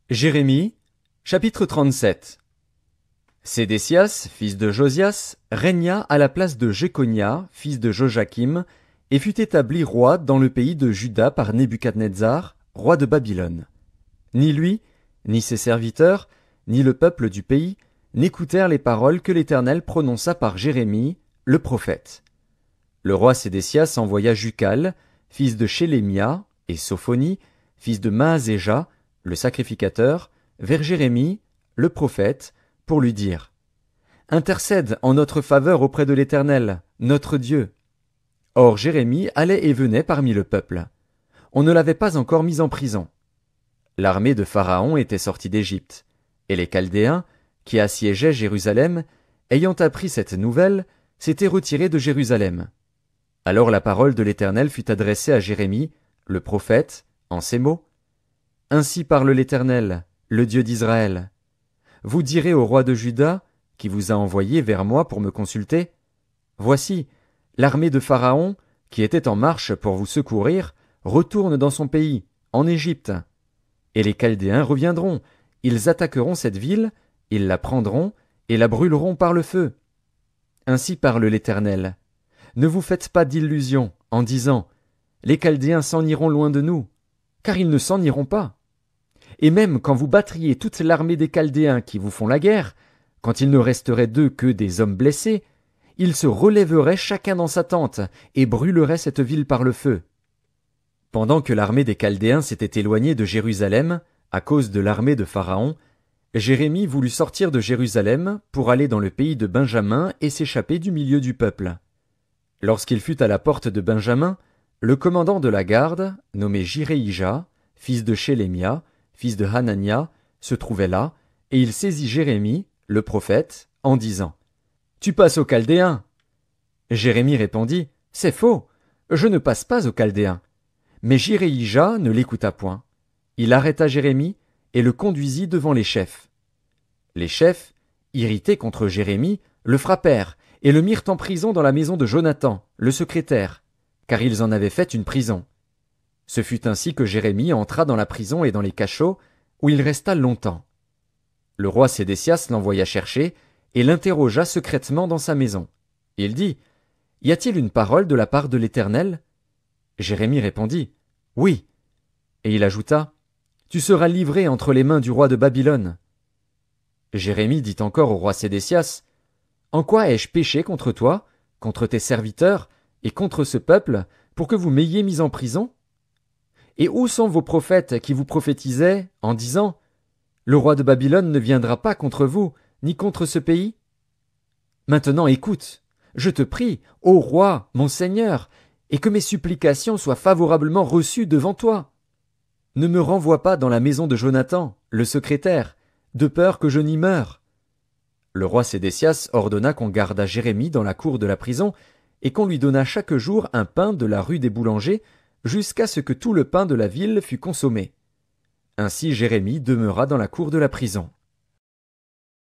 Jérémie, chapitre 37. Sédécias, fils de Josias, régna à la place de Jéconia, fils de Joachim, et fut établi roi dans le pays de Juda par Nebuchadnezzar, roi de Babylone. Ni lui, ni ses serviteurs, ni le peuple du pays, n'écoutèrent les paroles que l'Éternel prononça par Jérémie, le prophète. Le roi Sédécias envoya Jucal, fils de Shélémia, et Sophonie, fils de Maazéja, le sacrificateur, vers Jérémie, le prophète, pour lui dire « Intercède en notre faveur auprès de l'Éternel, notre Dieu. » Or Jérémie allait et venait parmi le peuple. On ne l'avait pas encore mis en prison. L'armée de Pharaon était sortie d'Égypte, et les Chaldéens, qui assiégeaient Jérusalem, ayant appris cette nouvelle, s'étaient retirés de Jérusalem. Alors la parole de l'Éternel fut adressée à Jérémie, le prophète, en ces mots. Ainsi parle l'Éternel, le Dieu d'Israël. Vous direz au roi de Juda, qui vous a envoyé vers moi pour me consulter, Voici, l'armée de Pharaon, qui était en marche pour vous secourir, retourne dans son pays, en Égypte. Et les Chaldéens reviendront, ils attaqueront cette ville, ils la prendront, et la brûleront par le feu. Ainsi parle l'Éternel. Ne vous faites pas d'illusions, en disant, Les Chaldéens s'en iront loin de nous, car ils ne s'en iront pas. Et même quand vous battriez toute l'armée des Chaldéens qui vous font la guerre, quand il ne resterait d'eux que des hommes blessés, ils se relèveraient chacun dans sa tente et brûleraient cette ville par le feu. Pendant que l'armée des Chaldéens s'était éloignée de Jérusalem, à cause de l'armée de Pharaon, Jérémie voulut sortir de Jérusalem pour aller dans le pays de Benjamin et s'échapper du milieu du peuple. Lorsqu'il fut à la porte de Benjamin, le commandant de la garde, nommé Jireïja, fils de Shélémia, fils de Hanania, se trouvait là, et il saisit Jérémie, le prophète, en disant « Tu passes aux Chaldéens !» Jérémie répondit « C'est faux, je ne passe pas aux Chaldéens. » Mais Jireïja ne l'écouta point. Il arrêta Jérémie et le conduisit devant les chefs. Les chefs, irrités contre Jérémie, le frappèrent et le mirent en prison dans la maison de Jonathan, le secrétaire, car ils en avaient fait une prison. Ce fut ainsi que Jérémie entra dans la prison et dans les cachots, où il resta longtemps. Le roi Sédécias l'envoya chercher et l'interrogea secrètement dans sa maison. Il dit, « Y a-t-il une parole de la part de l'Éternel » Jérémie répondit, « Oui. » Et il ajouta, « Tu seras livré entre les mains du roi de Babylone. » Jérémie dit encore au roi Sédécias, « En quoi ai-je péché contre toi, contre tes serviteurs et contre ce peuple, pour que vous m'ayez mis en prison ? Et où sont vos prophètes qui vous prophétisaient, en disant, Le roi de Babylone ne viendra pas contre vous, ni contre ce pays? Maintenant écoute, je te prie, ô roi, mon Seigneur, et que mes supplications soient favorablement reçues devant toi. Ne me renvoie pas dans la maison de Jonathan, le secrétaire, de peur que je n'y meure. » Le roi Sédécias ordonna qu'on gardât Jérémie dans la cour de la prison, et qu'on lui donnât chaque jour un pain de la rue des boulangers, jusqu'à ce que tout le pain de la ville fût consommé. Ainsi Jérémie demeura dans la cour de la prison.